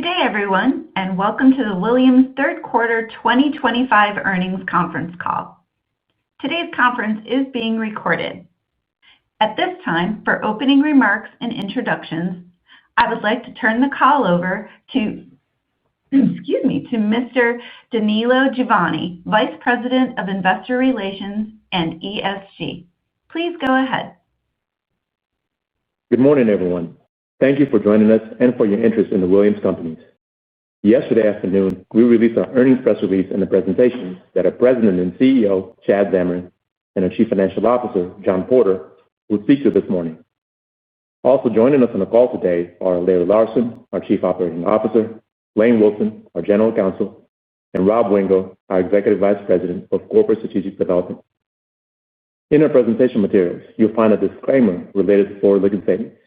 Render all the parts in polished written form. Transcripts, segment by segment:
Good day, everyone, and welcome to the Williams Third Quarter 2025 Earnings Conference Call. Today's conference is being recorded. At this time, for opening remarks and introductions, I would like to turn the call over to Mr. Danilo Juvane, Vice President of Investor Relations and ESG. Please go ahead. Good morning, everyone. Thank you for joining us and for your interest in the Williams Companies. Yesterday afternoon, we released our earnings press release and the presentation that our President and CEO, Chad Zamarin, and our Chief Financial Officer, John Porter, will speak to this morning. Also joining us on the call today are Larry Larsen, our Chief Operating Officer, Lane Wilson, our General Counsel, and Rob Wingo, our Executive Vice President of Corporate Strategic Development. In our presentation materials, you'll find a disclaimer related to forward-looking statements.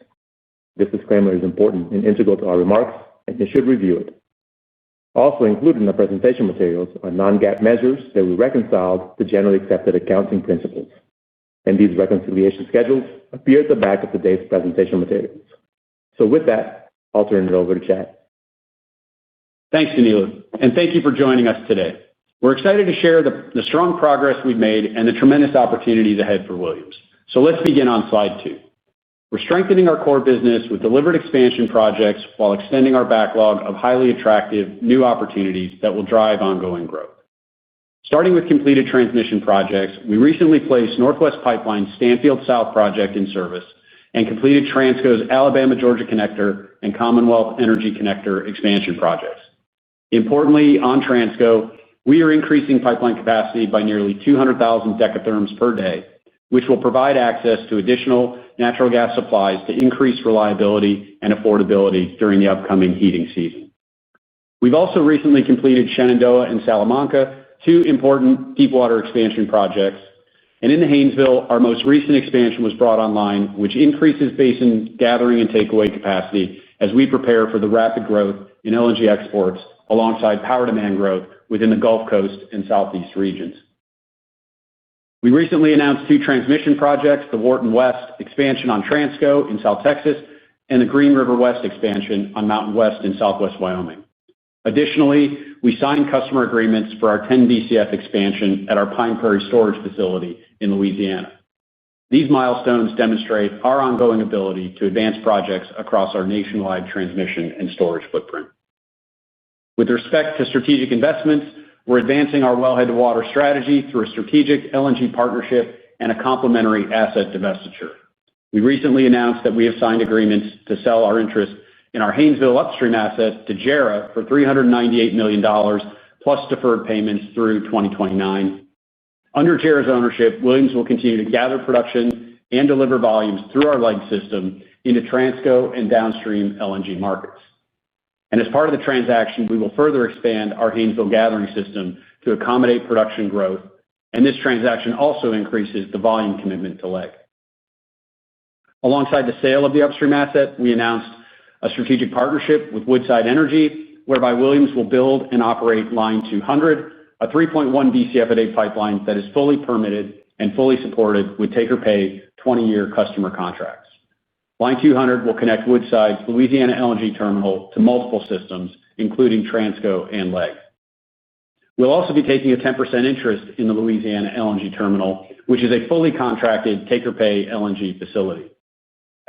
This disclaimer is important and integral to our remarks, and you should review it. Also included in the presentation materials are non-GAAP measures that we reconciled to generally accepted accounting principles, and these reconciliation schedules appear at the back of today's presentation materials. With that, I'll turn it over to Chad. Thanks, Danilo, and thank you for joining us today. We're excited to share the strong progress we've made and the tremendous opportunities ahead for Williams. Let's begin on slide 2. We're strengthening our core business with delivered expansion projects while extending our backlog of highly attractive new opportunities that will drive ongoing growth. Starting with completed transmission projects, we recently placed Northwest Pipeline's Stanfield South project in service and completed Transco's Alabama-Georgia Connector and Commonwealth Energy Connector expansion projects. Importantly, on Transco, we are increasing pipeline capacity by nearly 200,000 decatherms per day, which will provide access to additional natural gas supplies to increase reliability and affordability during the upcoming heating season. We've also recently completed Shenandoah and Salamanca, two important deepwater expansion projects. In the Haynesville, our most recent expansion was brought online, which increases basin gathering and takeaway capacity as we prepare for the rapid growth in LNG exports alongside power demand growth within the Gulf Coast and Southeast regions. We recently announced two transmission projects, the Wharton West expansion on Transco in South Texas and the Green River West expansion on Mountain West in Southwest Wyoming. Additionally, we signed customer agreements for our 10 BCF expansion at our Pine Prairie Storage Facility in Louisiana. These milestones demonstrate our ongoing ability to advance projects across our nationwide transmission and storage footprint. With respect to strategic investments, we're advancing our wellhead-to-water strategy through a strategic LNG partnership and a complementary asset divestiture. We recently announced that we have signed agreements to sell our interest in our Haynesville upstream asset to JERA for $398 million, plus deferred payments through 2029. Under JERA's ownership, Williams will continue to gather production and deliver volumes through our LEG system into Transco and downstream LNG markets. As part of the transaction, we will further expand our Haynesville gathering system to accommodate production growth, and this transaction also increases the volume commitment to LEG. Alongside the sale of the upstream asset, we announced a strategic partnership with Woodside Energy, whereby Williams will build and operate Line 200, a 3.1 BCF a day pipeline that is fully permitted and fully supported with take-or-pay 20-year customer contracts. Line 200 will connect Woodside's Louisiana LNG terminal to multiple systems, including Transco and LEG. We'll also be taking a 10% interest in the Louisiana LNG terminal, which is a fully contracted take-or-pay LNG facility.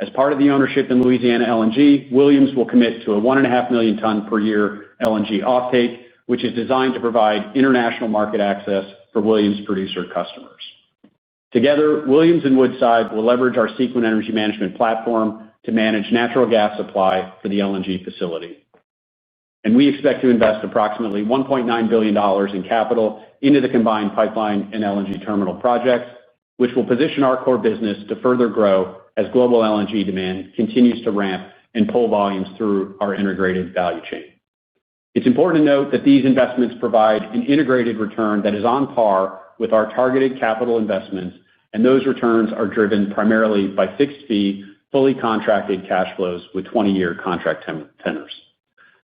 As part of the ownership in Louisiana LNG, Williams will commit to a 1.5 million ton per year LNG offtake, which is designed to provide international market access for Williams producer customers. Together, Williams and Woodside will leverage our Sequent Energy Management platform to manage natural gas supply for the LNG facility. We expect to invest approximately $1.9 billion in capital into the combined pipeline and LNG terminal projects, which will position our core business to further grow as global LNG demand continues to ramp and pull volumes through our integrated value chain. It's important to note that these investments provide an integrated return that is on par with our targeted capital investments, and those returns are driven primarily by fixed-fee, fully contracted cash flows with 20-year contract tenors.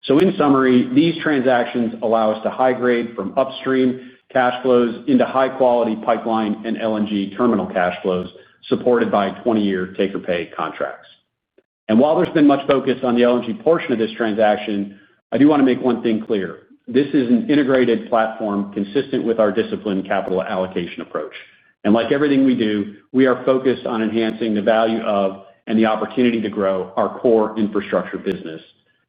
In summary, these transactions allow us to high-grade from upstream cash flows into high-quality pipeline and LNG terminal cash flows supported by 20-year take-or-pay contracts. While there's been much focus on the LNG portion of this transaction, I do want to make one thing clear. This is an integrated platform consistent with our disciplined capital allocation approach. And like everything we do, we are focused on enhancing the value of and the opportunity to grow our core infrastructure business.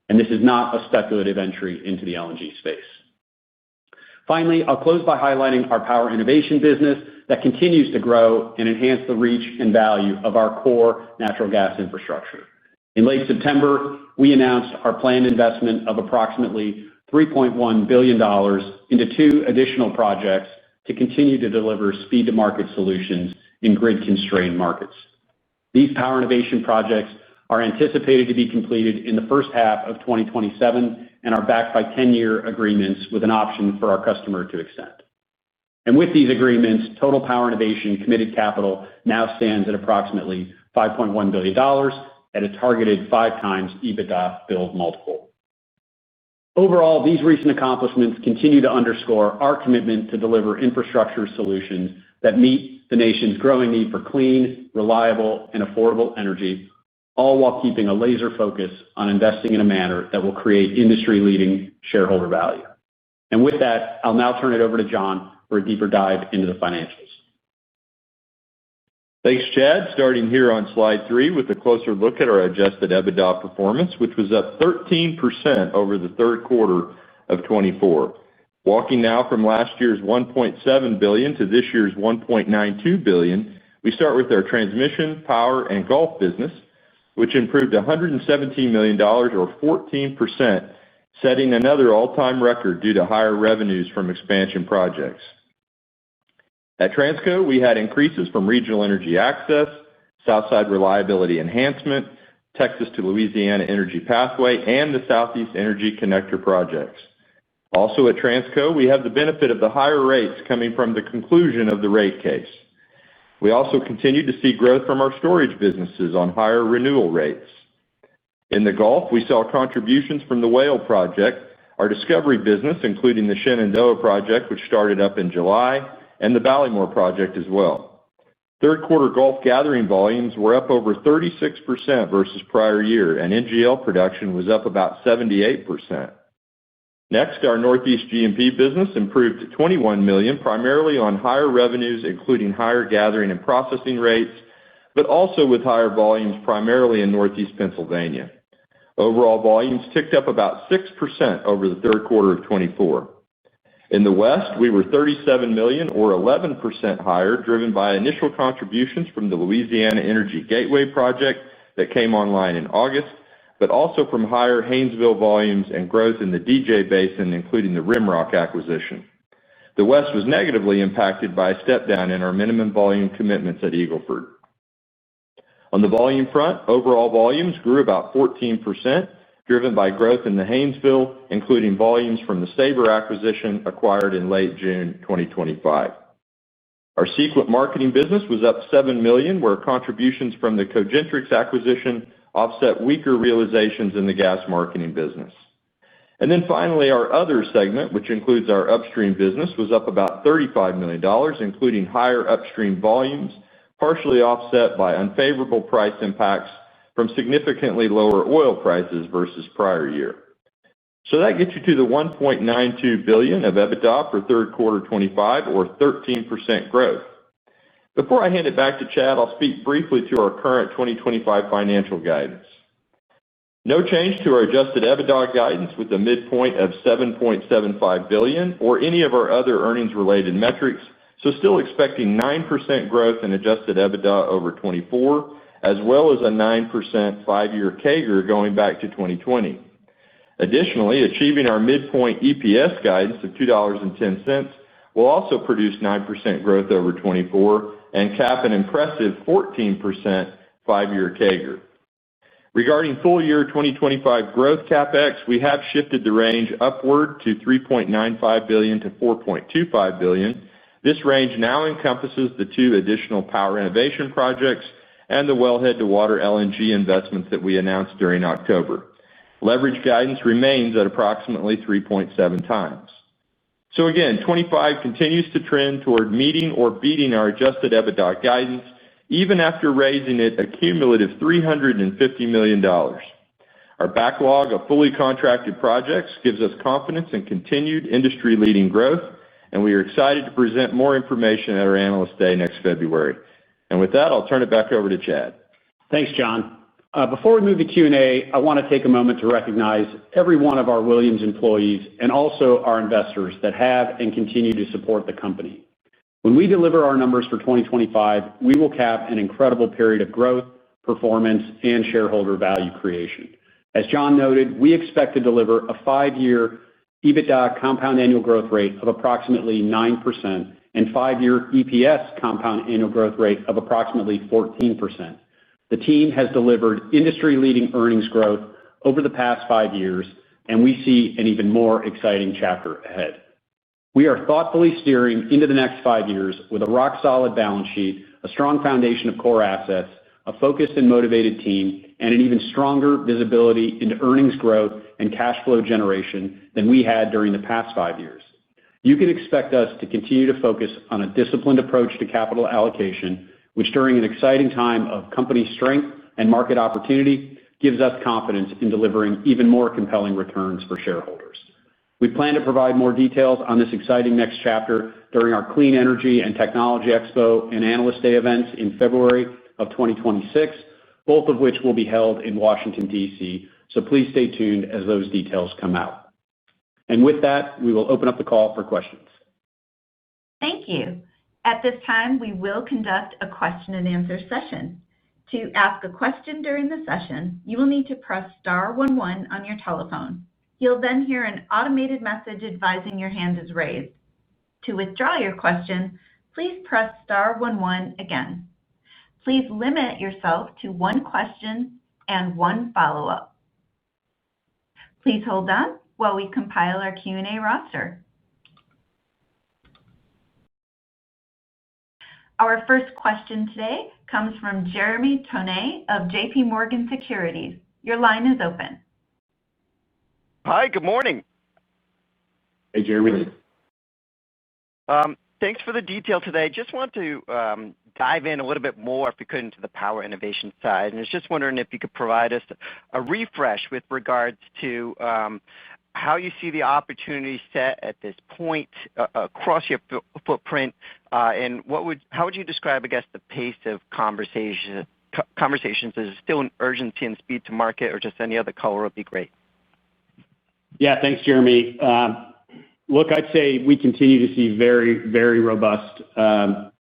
And this is not a speculative entry into the LNG space. Finally, I'll close by highlighting our power innovation business that continues to grow and enhance the reach and value of our core natural gas infrastructure. In late September, we announced our planned investment of approximately $3.1 billion into 2 additional projects to continue to deliver speed-to-market solutions in grid-constrained markets. These power innovation projects are anticipated to be completed in the first half of 2027 and are backed by 10-year agreements with an option for our customer to extend. And with these agreements, total power innovation committed capital now stands at approximately $5.1 billion at a targeted 5 times EBITDA build multiple. Overall, these recent accomplishments continue to underscore our commitment to deliver infrastructure solutions that meet the nation's growing need for clean, reliable, and affordable energy, all while keeping a laser focus on investing in a manner that will create industry-leading shareholder value. And with that, I'll now turn it over to John for a deeper dive into the financials. Thanks, Chad. Starting here on slide 3 with a closer look at our adjusted EBITDA performance, which was up 13% over the third quarter of 2024. Walking now from last year's $1.7 billion to this year's $1.92 billion, we start with our transmission, power, and Gulf business, which improved $117 million or 14%, setting another all-time record due to higher revenues from expansion projects. At Transco, we had increases from Regional Energy Access, Southside Reliability Enhancement, Texas to Louisiana Energy Pathway, and the Southeast Energy Connector projects. Also at Transco, we have the benefit of the higher rates coming from the conclusion of the rate case. We also continue to see growth from our storage businesses on higher renewal rates. In the Gulf, we saw contributions from the Whale project, our discovery business, including the Shenandoah project, which started up in July, and the Ballymore project as well. Third quarter Gulf gathering volumes were up over 36% versus prior year, and NGL production was up about 78%. Next, our Northeast G&P business improved to $21 million, primarily on higher revenues, including higher gathering and processing rates, but also with higher volumes primarily in Northeast Pennsylvania. Overall volumes ticked up about 6% over the third quarter of 2024. In the West, we were $37 million or 11% higher, driven by initial contributions from the Louisiana Energy Gateway project that came online in August, but also from higher Haynesville volumes and growth in the DJ Basin, including the Rimrock acquisition. The West was negatively impacted by a step down in our minimum volume commitments at Eagle Ford. On the volume front, overall volumes grew about 14%, driven by growth in the Haynesville, including volumes from the Sabre acquisition acquired in late June 2025. Our Sequent marketing business was up $7 million, where contributions from the Cogentrix acquisition offset weaker realizations in the gas marketing business. And then finally, our other segment, which includes our upstream business, was up about $35 million, including higher upstream volumes, partially offset by unfavorable price impacts from significantly lower oil prices versus prior year. So that gets you to the $1.92 billion of EBITDA for third quarter 25, or 13% growth. Before I hand it back to Chad, I'll speak briefly to our current 2025 financial guidance. No change to our adjusted EBITDA guidance with a midpoint of $7.75 billion or any of our other earnings-related metrics, so still expecting 9% growth in adjusted EBITDA over 24, as well as a 9% 5-year CAGR going back to 2020. Additionally, achieving our midpoint EPS guidance of $2.10 will also produce 9% growth over 24 and cap an impressive 14% 5-year CAGR. Regarding full year 2025 growth CapEx, we have shifted the range upward to $3.95 billion to $4.25 billion. This range now encompasses the 2 additional power innovation projects and the wellhead-to-water LNG investments that we announced during October. Leverage guidance remains at approximately 3.7 times. So again, 25 continues to trend toward meeting or beating our adjusted EBITDA guidance, even after raising it a cumulative $350 million. Our backlog of fully contracted projects gives us confidence in continued industry-leading growth, and we are excited to present more information at our Analyst Day next February. And with that, I'll turn it back over to Chad. Thanks, John. Before we move to Q&A, I want to take a moment to recognize every one of our Williams employees and also our investors that have and continue to support the company. When we deliver our numbers for 2025, we will cap an incredible period of growth, performance, and shareholder value creation. As John noted, we expect to deliver a 5-year EBITDA compound annual growth rate of approximately 9% and 5-year EPS compound annual growth rate of approximately 14%. The team has delivered industry-leading earnings growth over the past 5 years, and we see an even more exciting chapter ahead. We are thoughtfully steering into the next 5 years with a rock-solid balance sheet, a strong foundation of core assets, a focused and motivated team, and an even stronger visibility into earnings growth and cash flow generation than we had during the past 5 years. You can expect us to continue to focus on a disciplined approach to capital allocation, which during an exciting time of company strength and market opportunity gives us confidence in delivering even more compelling returns for shareholders. We plan to provide more details on this exciting next chapter during our Clean Energy and Technology Expo and Analyst Day events in February of 2026, both of which will be held in Washington, D.C., so please stay tuned as those details come out. And with that, we will open up the call for questions. Thank you. At this time, we will conduct a question-and-answer session. To ask a question during the session, you will need to press star 11 on your telephone. You'll then hear an automated message advising your hand is raised. To withdraw your question, please press star 11 again. Please limit yourself to one question and one follow-up. Please hold on while we compile our Q&A roster. Our first question today comes from Jeremy Tonet of JPMorgan Securities. Your line is open. Hi, good morning. Hey, Jeremy. Thanks for the detail today. Just want to dive in a little bit more, if we could, into the power innovation side. And I was just wondering if you could provide us a refresh with regards to how you see the opportunity set at this point across your footprint, and how would you describe, I guess, the pace of conversations? Is it still an urgency and speed to market, or just any other color would be great? Yeah, thanks, Jeremy. Look, I'd say we continue to see very, very robust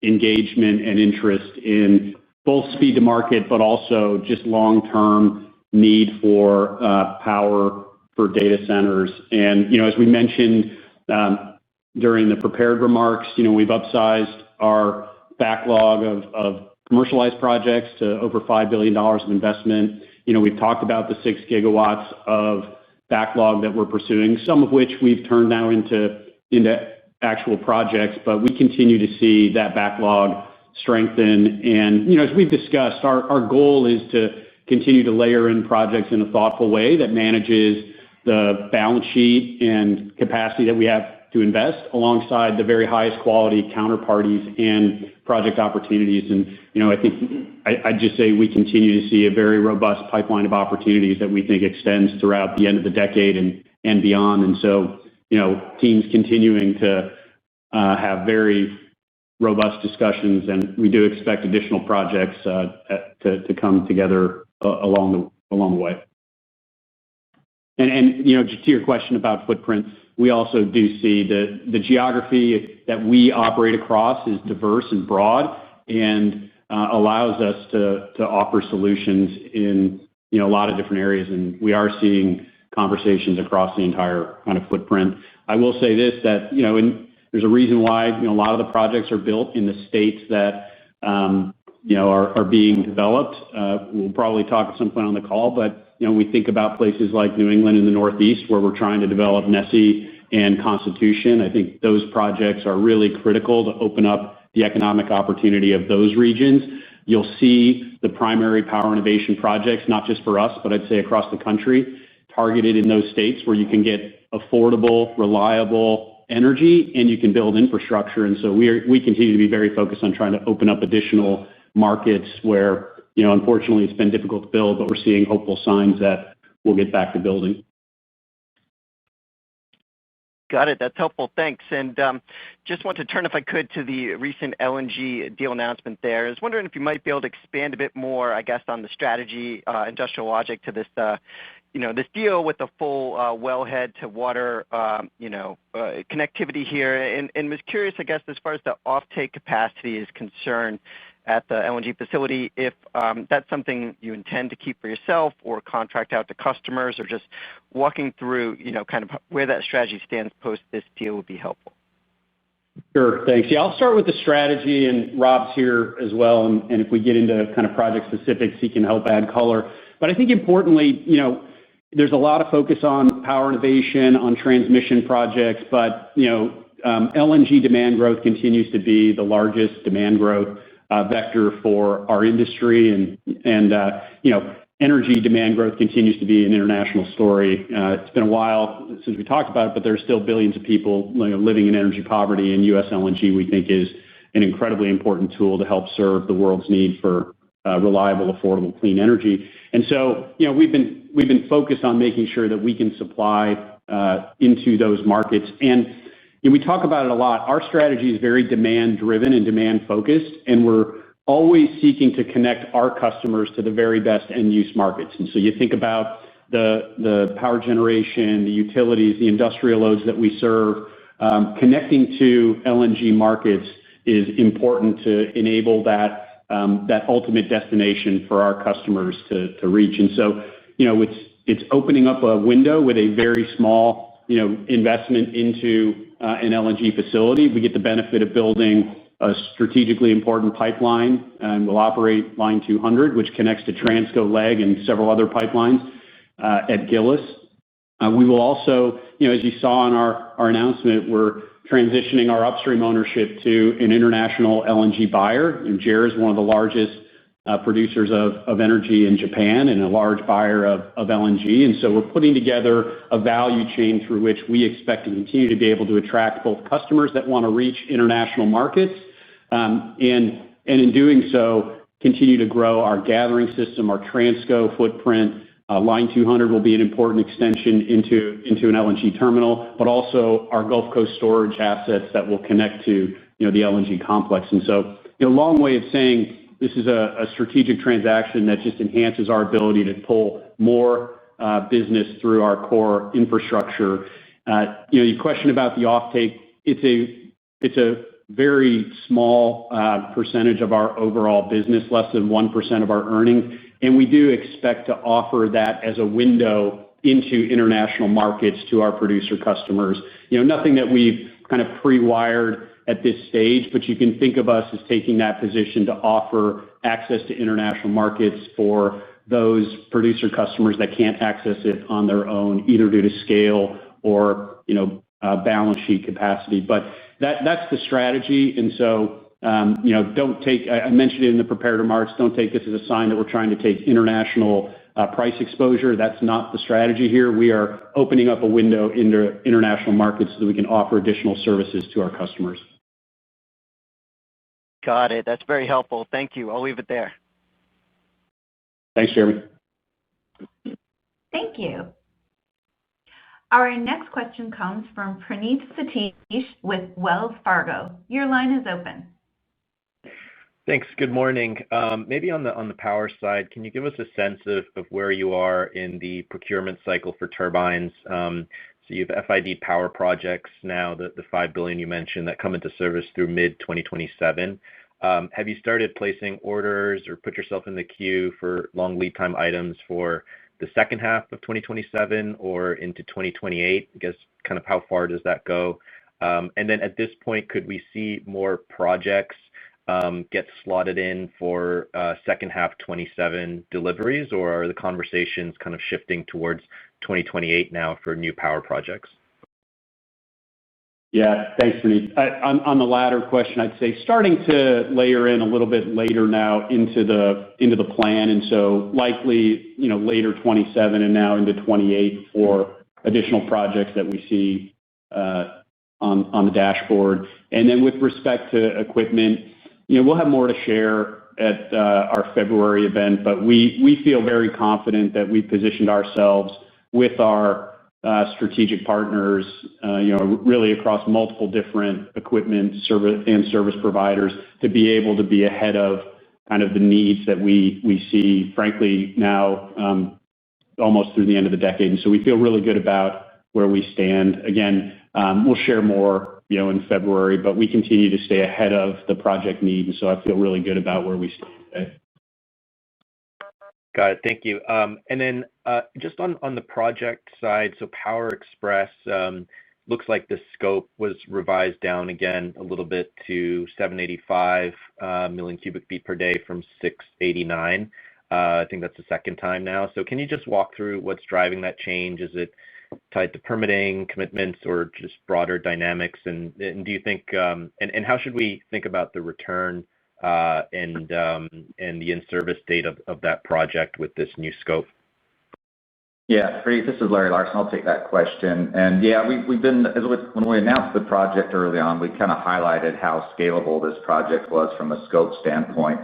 engagement and interest in both speed to market, but also just long-term need for power for data centers. And, as we mentioned during the prepared remarks, we've upsized our backlog of commercialized projects to over $5 billion of investment. We've talked about the 6 gigawatts of backlog that we're pursuing, some of which we've turned now into actual projects, but we continue to see that backlog strengthen. And, as we've discussed, our goal is to continue to layer in projects in a thoughtful way that manages the balance sheet and capacity that we have to invest alongside the very highest quality counterparties and project opportunities. And, I think I'd just say we continue to see a very robust pipeline of opportunities that we think extends throughout the end of the decade and beyond. And so, teams continuing to have very robust discussions, and we do expect additional projects to come together along the way. And just to your question about footprint, we also do see the geography that we operate across is diverse and broad and allows us to offer solutions in a lot of different areas. And we are seeing conversations across the entire kind of footprint. I will say this, that there's a reason why a lot of the projects are built in the states that are being developed. We'll probably talk at some point on the call, but we think about places like New England and the Northeast, where we're trying to develop NESE and Constitution. I think those projects are really critical to open up the economic opportunity of those regions. You'll see the primary power innovation projects, not just for us, but I'd say across the country, targeted in those states where you can get affordable, reliable energy and you can build infrastructure. And so we continue to be very focused on trying to open up additional markets where, unfortunately, it's been difficult to build, but we're seeing hopeful signs that we'll get back to building. Got it. That's helpful. Thanks. And just want to turn, if I could, to the recent LNG deal announcement there. I was wondering if you might be able to expand a bit more, I guess, on the strategy, industrial logic to this, this deal with the full wellhead to water, connectivity here. And was curious, I guess, as far as the offtake capacity is concerned at the LNG facility, if that's something you intend to keep for yourself or contract out to customers, or just walking through, kind of where that strategy stands post this deal would be helpful. Sure, thanks. Yeah, I'll start with the strategy, and Rob's here as well. And if we get into kind of project specifics, he can help add color. But I think importantly, there's a lot of focus on power innovation, on transmission projects, but LNG demand growth continues to be the largest demand growth vector for our industry, and energy demand growth continues to be an international story. It's been a while since we talked about it, but there's still billions of people living in energy poverty, and U.S. LNG, we think, is an incredibly important tool to help serve the world's need for reliable, affordable, clean energy. And so, we've been focused on making sure that we can supply into those markets. And we talk about it a lot. Our strategy is very demand-driven and demand-focused, and we're always seeking to connect our customers to the very best end-use markets. And so you think about the power generation, the utilities, the industrial loads that we serve. Connecting to LNG markets is important to enable that ultimate destination for our customers to reach. And so, it's opening up a window with a very small investment into an LNG facility. We get the benefit of building a strategically important pipeline, and we'll operate Line 200, which connects to Transco Leg and several other pipelines at Gillis. We will also, as you saw in our announcement, we're transitioning our upstream ownership to an international LNG buyer. And JERA is one of the largest producers of energy in Japan and a large buyer of LNG. And so we're putting together a value chain through which we expect to continue to be able to attract both customers that want to reach international markets, and in doing so, continue to grow our gathering system, our Transco footprint. Line 200 will be an important extension into an LNG terminal, but also our Gulf Coast storage assets that will connect to the LNG complex. And so, a long way of saying, this is a strategic transaction that just enhances our ability to pull more business through our core infrastructure. Your question about the offtake, it's a very small percentage of our overall business, less than 1% of our earnings, and we do expect to offer that as a window into international markets to our producer customers. Nothing that we've kind of pre-wired at this stage, but you can think of us as taking that position to offer access to international markets for those producer customers that can't access it on their own, either due to scale or balance sheet capacity. But that's the strategy. And so, don't take, I mentioned it in the prepared remarks, don't take this as a sign that we're trying to take international price exposure. That's not the strategy here. We are opening up a window into international markets so that we can offer additional services to our customers. Got it. That's very helpful. Thank you. I'll leave it there. Thanks, Jeremy. Thank you. Our next question comes from Praneeth Satish with Wells Fargo. Your line is open. Thanks. Good morning. Maybe on the power side, can you give us a sense of where you are in the procurement cycle for turbines? So you have FID power projects now, the $5 billion you mentioned that come into service through mid-2027. Have you started placing orders or put yourself in the queue for long lead time items for the second half of 2027 or into 2028? I guess kind of how far does that go? And then at this point, could we see more projects get slotted in for second half 27 deliveries, or are the conversations kind of shifting towards 2028 now for new power projects? Yeah, thanks, Praneeth. On the latter question, I'd say starting to layer in a little bit later now into the plan, and so likely later 27 and now into 28 for additional projects that we see on the dashboard. And then with respect to equipment, we'll have more to share at our February event, but we feel very confident that we positioned ourselves with our strategic partners, really across multiple different equipment service providers to be able to be ahead of kind of the needs that we see, frankly, now almost through the end of the decade. And so we feel really good about where we stand. Again, we'll share more, in February, but we continue to stay ahead of the project need. And so I feel really good about where we stand today. Got it. Thank you. And then just on the project side, so Power Express looks like the scope was revised down again a little bit to 785 million cubic feet per day from 689. I think that's the second time now. So can you just walk through what's driving that change? Is it tied to permitting commitments or just broader dynamics? And do you think, and how should we think about the return and the in-service date of that project with this new scope? Yeah, this is Larry Larson. I'll take that question. And yeah, we've been, when we announced the project early on, we kind of highlighted how scalable this project was from a scope standpoint.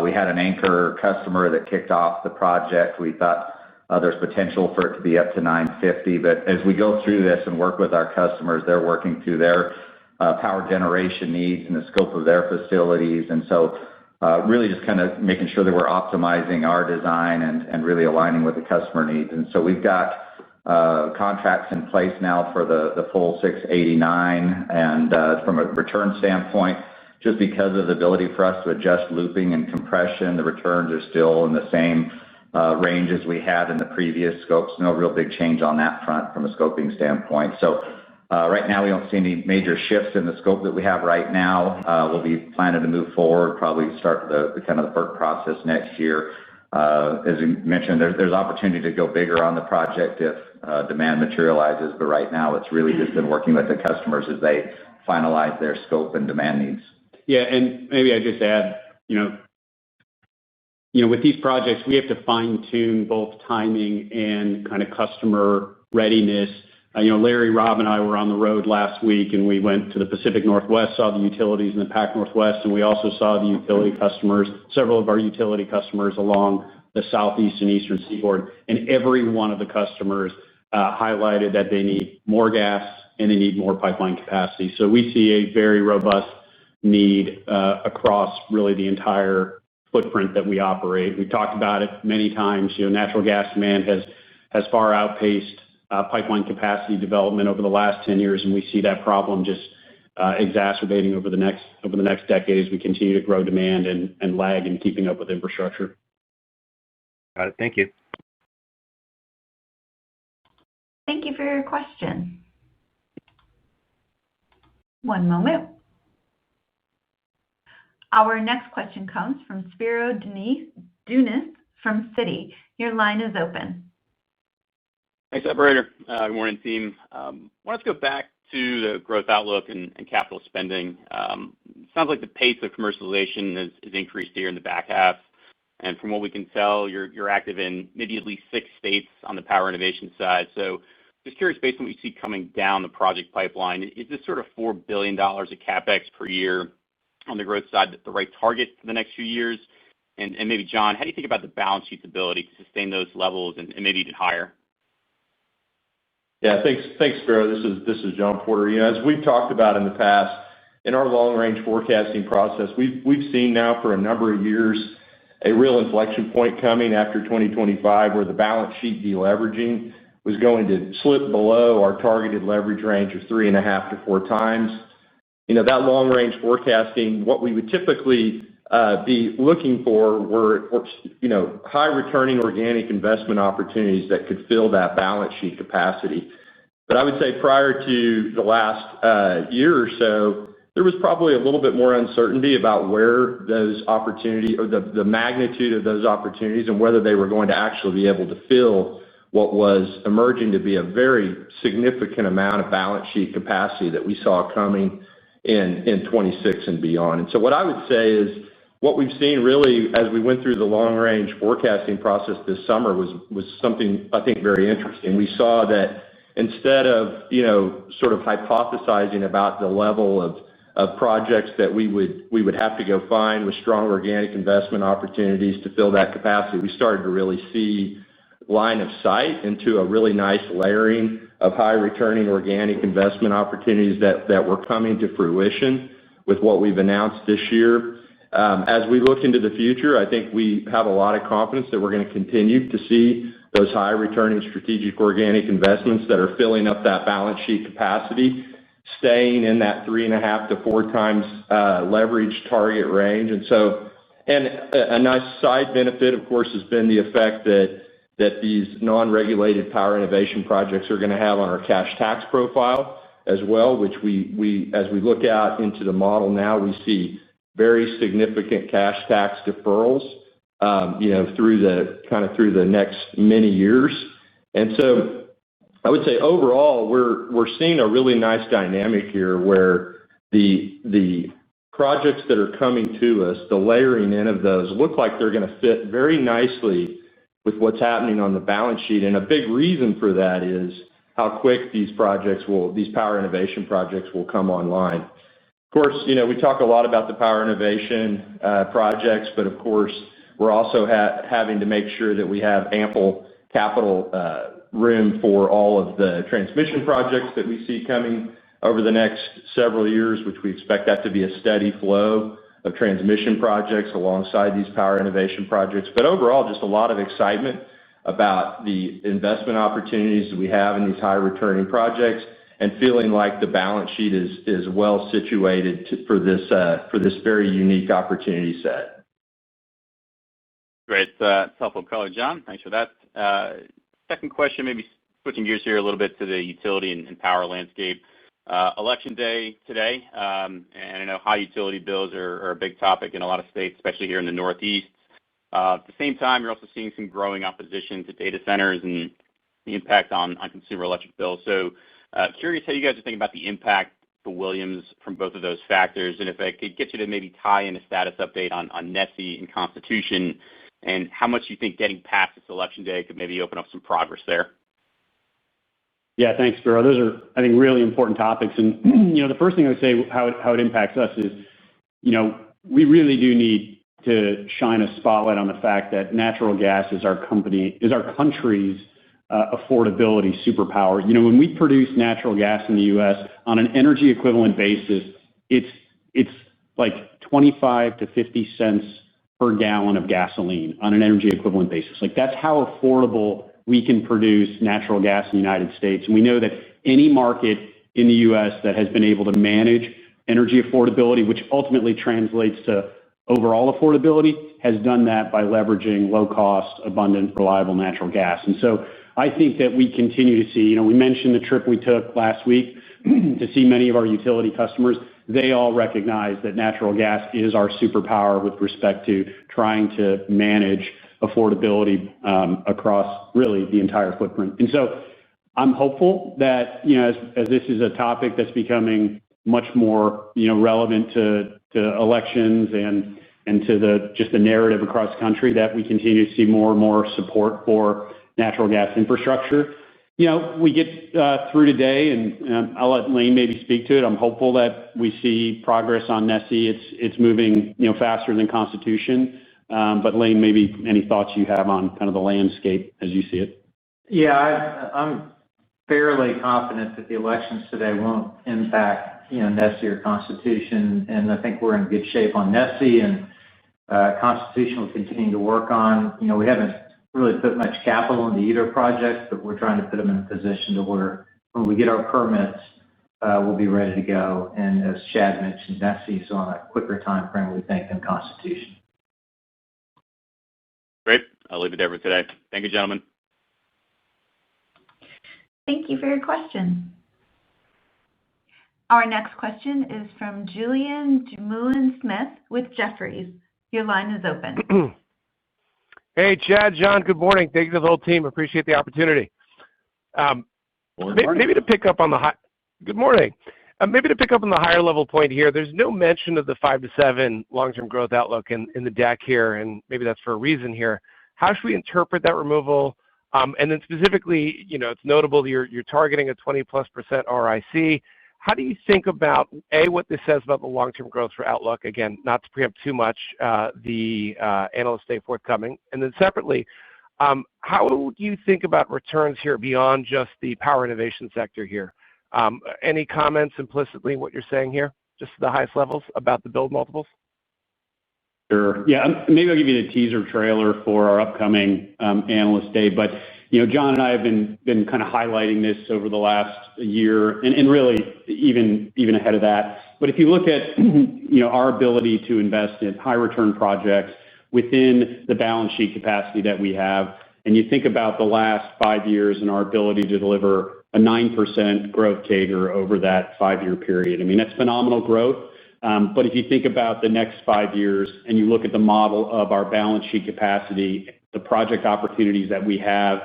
We had an anchor customer that kicked off the project. We thought there's potential for it to be up to 950. But as we go through this and work with our customers, they're working through their power generation needs and the scope of their facilities. And so really just kind of making sure that we're optimizing our design and really aligning with the customer needs. And so we've got contracts in place now for the full 689. And from a return standpoint, just because of the ability for us to adjust looping and compression, the returns are still in the same range as we had in the previous scopes. No real big change on that front from a scoping standpoint. So right now, we don't see any major shifts in the scope that we have right now. We'll be planning to move forward, probably start the kind of the FERC process next year. As you mentioned, there's opportunity to go bigger on the project if demand materializes. But right now, it's really just been working with the customers as they finalize their scope and demand needs. Yeah, and maybe I just add, with these projects, we have to fine-tune both timing and kind of customer readiness. Larry, Rob, and I were on the road last week, and we went to the Pacific Northwest, saw the utilities in the Pac Northwest, and we also saw the utility customers, several of our utility customers along the Southeast and Eastern Seaboard. And every one of the customers highlighted that they need more gas and they need more pipeline capacity. So we see a very robust need across really the entire footprint that we operate. We've talked about it many times. Natural gas demand has far outpaced pipeline capacity development over the last 10 years, and we see that problem just exacerbating over the next decade as we continue to grow demand and lag in keeping up with infrastructure. Got it. Thank you. Thank you for your question. One moment. Our next question comes from Spiro Dounis from Citi. Your line is open. Thanks, Operator. Good morning, team. I wanted to go back to the growth outlook and capital spending. It sounds like the pace of commercialization has increased here in the back half. And from what we can tell, you're active in maybe at least 6 states on the power innovation side. So just curious, based on what you see coming down the project pipeline, is this sort of $4 billion of CapEx per year on the growth side the right target for the next few years? And maybe, John, how do you think about the balance sheet's ability to sustain those levels and maybe even higher? Yeah, thanks, Spiro. This is John Porter. As we've talked about in the past, in our long-range forecasting process, we've seen now for a number of years a real inflection point coming after 2025 where the balance sheet deleveraging was going to slip below our targeted leverage range of 3.5 to 4 times. That long-range forecasting, what we would typically be looking for were high-returning organic investment opportunities that could fill that balance sheet capacity. But I would say prior to the last year or so, there was probably a little bit more uncertainty about where those opportunities or the magnitude of those opportunities and whether they were going to actually be able to fill what was emerging to be a very significant amount of balance sheet capacity that we saw coming in 26 and beyond. And so what I would say is what we've seen really as we went through the long-range forecasting process this summer was something, I think, very interesting. We saw that instead of, sort of hypothesizing about the level of projects that we would have to go find with strong organic investment opportunities to fill that capacity, we started to really see line of sight into a really nice layering of high returning organic investment opportunities that were coming to fruition with what we've announced this year. As we look into the future, I think we have a lot of confidence that we're going to continue to see those high returning strategic organic investments that are filling up that balance sheet capacity, staying in that 3.5 to 4 times leverage target range. And a nice side benefit, of course, has been the effect that these non-regulated power innovation projects are going to have on our cash tax profile as well, which as we look out into the model now, we see very significant cash tax deferrals, through the next many years. And so I would say overall, we're seeing a really nice dynamic here where the projects that are coming to us, the layering in of those look like they're going to fit very nicely with what's happening on the balance sheet. And a big reason for that is how quick these power innovation projects will come online. Of course, we talk a lot about the power innovation projects, but of course, we're also having to make sure that we have ample capital room for all of the transmission projects that we see coming over the next several years, which we expect that to be a steady flow of transmission projects alongside these power innovation projects. But overall, just a lot of excitement about the investment opportunities that we have in these high returning projects and feeling like the balance sheet is well situated for this very unique opportunity set. Great. Helpful color, John. Thanks for that. Second question, maybe switching gears here a little bit to the utility and power landscape. Election day today, and I know high utility bills are a big topic in a lot of states, especially here in the Northeast. At the same time, you're also seeing some growing opposition to data centers and the impact on consumer electric bills. So curious how you guys are thinking about the impact to Williams from both of those factors, and if I could get you to maybe tie in a status update on NESE and Constitution, and how much you think getting past this election day could maybe open up some progress there. Yeah, thanks, Spiro. Those are, I think, really important topics. And, the first thing I would say how it impacts us is, we really do need to shine a spotlight on the fact that natural gas is our country's affordability superpower. When we produce natural gas in the U.S. on an energy equivalent basis, it's like 25 to 50 cents per gallon of gasoline on an energy equivalent basis. Like, that's how affordable we can produce natural gas in the United States. And we know that any market in the U.S. that has been able to manage energy affordability, which ultimately translates to overall affordability, has done that by leveraging low-cost, abundant, reliable natural gas. And so I think that we continue to see, we mentioned the trip we took last week to see many of our utility customers. They all recognize that natural gas is our superpower with respect to trying to manage affordability across really the entire footprint. And so I'm hopeful that, as this is a topic that's becoming much more, relevant to elections and to just the narrative across the country, that we continue to see more and more support for natural gas infrastructure. We get through today, and I'll let Lane maybe speak to it. I'm hopeful that we see progress on NESE. It's moving, faster than Constitution. But Lane, maybe any thoughts you have on kind of the landscape as you see it? Yeah, I'm fairly confident that the elections today won't impact, NESE or Constitution, and I think we're in good shape on NESE, and Constitution will continue to work on. We haven't really put much capital into either project, but we're trying to put them in a position to where when we get our permits, we'll be ready to go. And as Chad mentioned, NESE is on a quicker time frame, we think, than Constitution. Great. I'll leave it there for today. Thank you, gentlemen. Thank you for your question. Our next question is from Julien Dumoulin-Smith with Jefferies. Your line is open. Hey, Chad, John, good morning. Thank you to the whole team. Appreciate the opportunity. Maybe to pick up on the good morning. Maybe to pick up on the higher level point here, there's no mention of the 5 to 7 long-term growth outlook in the deck here, and maybe that's for a reason here. How should we interpret that removal? And then specifically, it's notable that you're targeting a 20+% RIC. How do you think about, A, what this says about the long-term growth for Outlook? Again, not to preempt too much, the analyst day forthcoming. And then separately, how do you think about returns here beyond just the power innovation sector here? Any comments implicitly in what you're saying here, just at the highest levels about the build multiples? Sure. Yeah, maybe I'll give you the teaser trailer for our upcoming analyst day. But John and I have been kind of highlighting this over the last year, and really even ahead of that. But if you look at our ability to invest in high return projects within the balance sheet capacity that we have, and you think about the last 5 years and our ability to deliver a 9% growth CAGR over that 5-year period, I mean, that's phenomenal growth. But if you think about the next 5 years and you look at the model of our balance sheet capacity, the project opportunities that we have,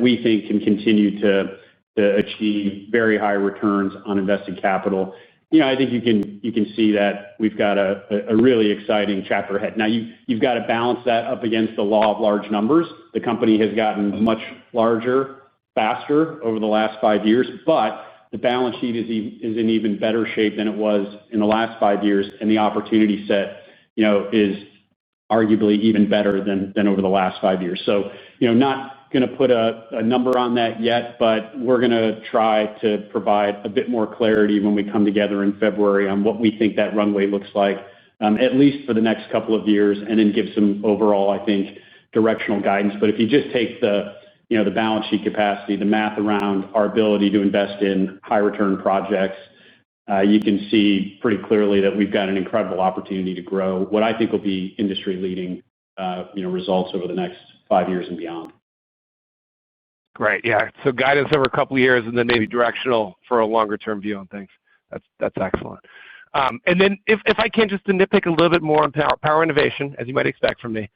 we think can continue to achieve very high returns on invested capital. I think you can see that we've got a really exciting chapter ahead. Now, you've got to balance that up against the law of large numbers. The company has gotten much larger, faster over the last 5 years, but the balance sheet is in even better shape than it was in the last 5 years, and the opportunity set, is arguably even better than over the last 5 years. So, not going to put a number on that yet, but we're going to try to provide a bit more clarity when we come together in February on what we think that runway looks like, at least for the next couple of years, and then give some overall, I think, directional guidance. But if you just take the balance sheet capacity, the math around our ability to invest in high return projects, you can see pretty clearly that we've got an incredible opportunity to grow what I think will be industry leading, results over the next 5 years and beyond. Great. Yeah. So guidance over a couple of years and then maybe directional for a longer term view on things. That's excellent. And then if I can just to nitpick a little bit more on power innovation, as you might expect from me,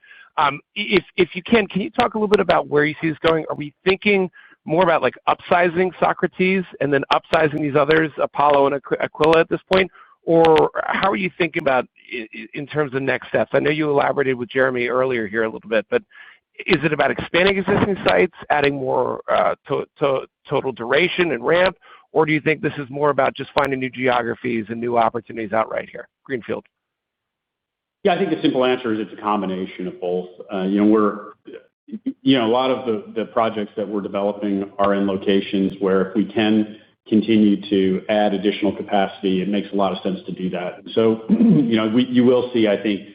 if you can you talk a little bit about where you see this going? Are we thinking more about like upsizing Socrates and then upsizing these others, Apollo and Aquila at this point? Or how are you thinking about in terms of next steps? I know you elaborated with Jeremy earlier here a little bit, but is it about expanding existing sites, adding more total duration and ramp, or do you think this is more about just finding new geographies and new opportunities outright here, greenfield? Yeah, I think the simple answer is it's a combination of both. We're a lot of the projects that we're developing are in locations where if we can continue to add additional capacity, it makes a lot of sense to do that. So, you will see, I think,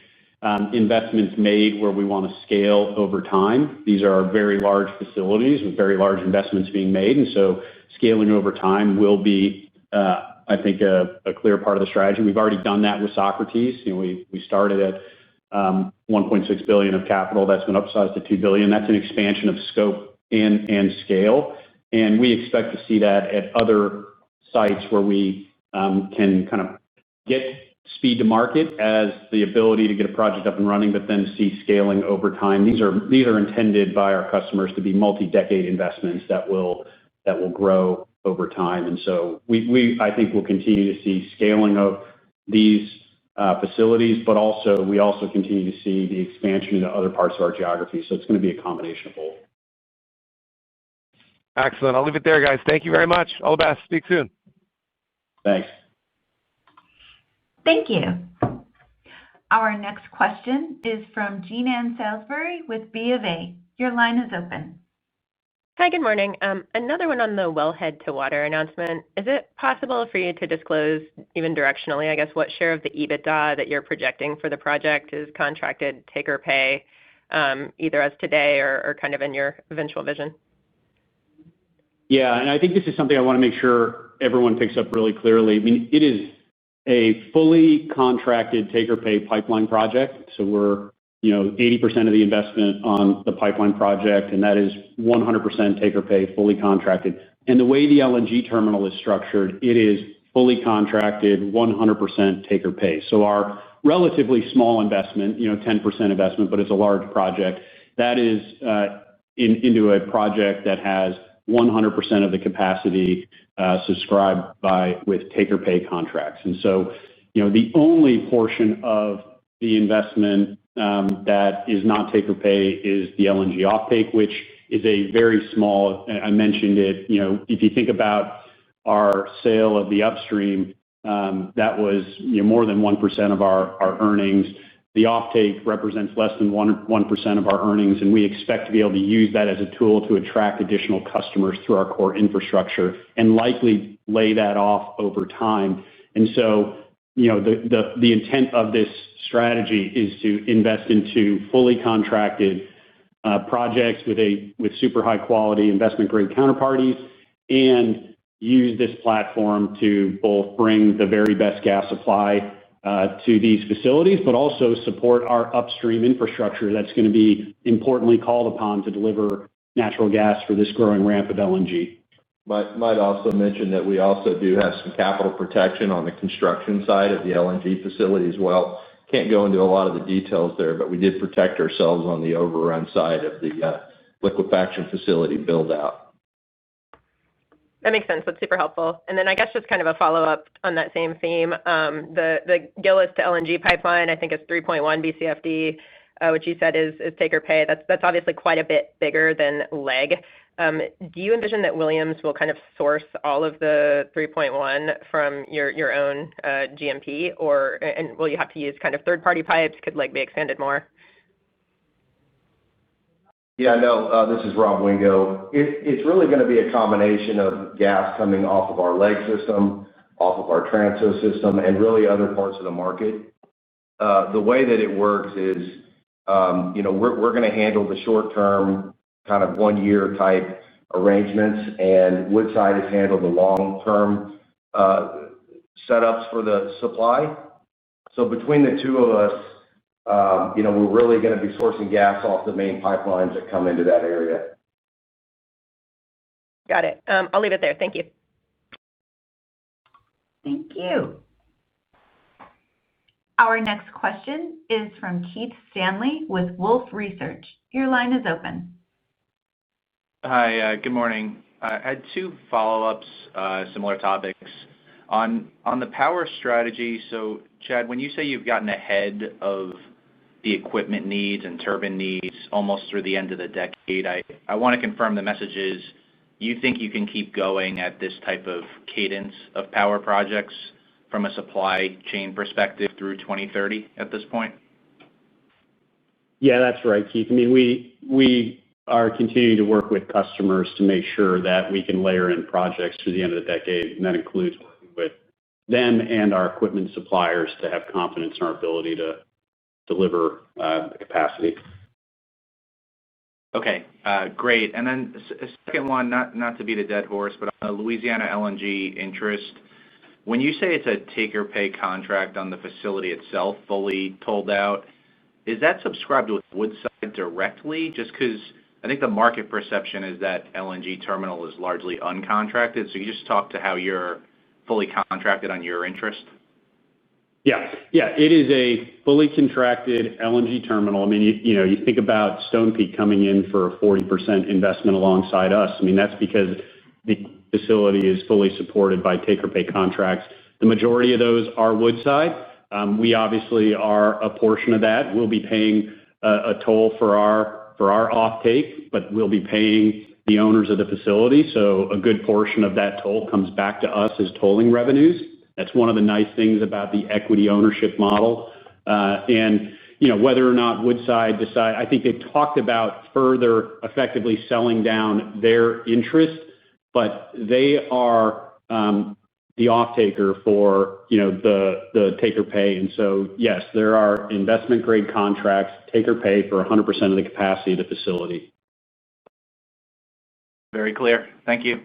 investments made where we want to scale over time. These are very large facilities with very large investments being made. And so scaling over time will be, I think, a clear part of the strategy. We've already done that with Socrates. We started at $1.6 billion of capital. That's been upsized to $2 billion. That's an expansion of scope and scale. And we expect to see that at other sites where we can kind of get speed to market as the ability to get a project up and running, but then see scaling over time. These are intended by our customers to be multi-decade investments that will grow over time. And so I think we'll continue to see scaling of these facilities, but we also continue to see the expansion into other parts of our geography. So it's going to be a combination of both. Excellent. I'll leave it there, guys. Thank you very much. All the best. Speak soon. Thanks. Thank you. Our next question is from Jean Ann Salisbury with BofA. Your line is open. Hi, good morning. Another one on the wellhead to water announcement. Is it possible for you to disclose even directionally, I guess, what share of the EBITDA that you're projecting for the project is contracted take or pay, either as today or kind of in your eventual vision? Yeah, and I think this is something I want to make sure everyone picks up really clearly. I mean, it is a fully contracted take-or-pay pipeline project. So we're 80% of the investment on the pipeline project, and that is 100% take-or-pay, fully contracted. And the way the LNG terminal is structured, it is fully contracted, 100% take-or-pay. So our relatively small investment, 10% investment, but it's a large project, that is into a project that has 100% of the capacity subscribed with take-or-pay contracts. And so, the only portion of the investment that is not take-or-pay is the LNG offtake, which is a very small, I mentioned it, if you think about our sale of the upstream, that was more than 1% of our earnings. The offtake represents less than 1% of our earnings, and we expect to be able to use that as a tool to attract additional customers through our core infrastructure and likely lay that off over time. The intent of this strategy is to invest into fully contracted projects with super high-quality investment-grade counterparties and use this platform to both bring the very best gas supply to these facilities, but also support our upstream infrastructure that's going to be importantly called upon to deliver natural gas for this growing ramp of LNG. Might also mention that we also do have some capital protection on the construction side of the LNG facility as well. Can't go into a lot of the details there, but we did protect ourselves on the overrun side of the liquefaction facility build-out. That makes sense. That's super helpful. And then I guess just kind of a follow-up on that same theme, the Gillis to LNG pipeline, I think it's 3.1 BCFD, which you said is take or pay. That's obviously quite a bit bigger than LEG. Do you envision that Williams will kind of source all of the 3.1 from your own GMP, and will you have to use kind of third-party pipes? Could LEG be expanded more? Yeah, no, this is Rob Wingo. It's really going to be a combination of gas coming off of our LEG system, off of our Transco system, and really other parts of the market. The way that it works is, we're going to handle the short-term kind of one-year type arrangements, and Woodside has handled the long-term setups for the supply. So between the two of us, we're really going to be sourcing gas off the main pipelines that come into that area. Got it. I'll leave it there. Thank you. Thank you. Our next question is from Keith Stanley with Wolfe Research. Your line is open. Hi, good morning. I had two follow-ups, similar topics. On the power strategy, so Chad, when you say you've gotten ahead of the equipment needs and turbine needs almost through the end of the decade, I want to confirm the message is you think you can keep going at this type of cadence of power projects from a supply chain perspective through 2030 at this point? Yeah, that's right, Keith. I mean, we are continuing to work with customers to make sure that we can layer in projects through the end of the decade, and that includes working with them and our equipment suppliers to have confidence in our ability to deliver the capacity. Okay, great. And then a second one, not to beat a dead horse, but on the Louisiana LNG interest, when you say it's a take-or-pay contract on the facility itself, fully tolled out, is that subscribed with Woodside directly? Just because I think the market perception is that LNG terminal is largely uncontracted. So you just talk to how you're fully contracted on your interest? Yeah, it is a fully contracted LNG terminal. I mean, you think about Stonepeak coming in for a 40% investment alongside us. I mean, that's because the facility is fully supported by take-or-pay contracts. The majority of those are Woodside. We obviously are a portion of that. We'll be paying a toll for our offtake, but we'll be paying the owners of the facility. So a good portion of that toll comes back to us as tolling revenues. That's one of the nice things about the equity ownership model. Whether or not Woodside decide, I think they've talked about further effectively selling down their interest, but they are the off-taker for the take-or-pay. And so, yes, there are investment-grade contracts, take-or-pay for 100% of the capacity of the facility. Very clear. Thank you.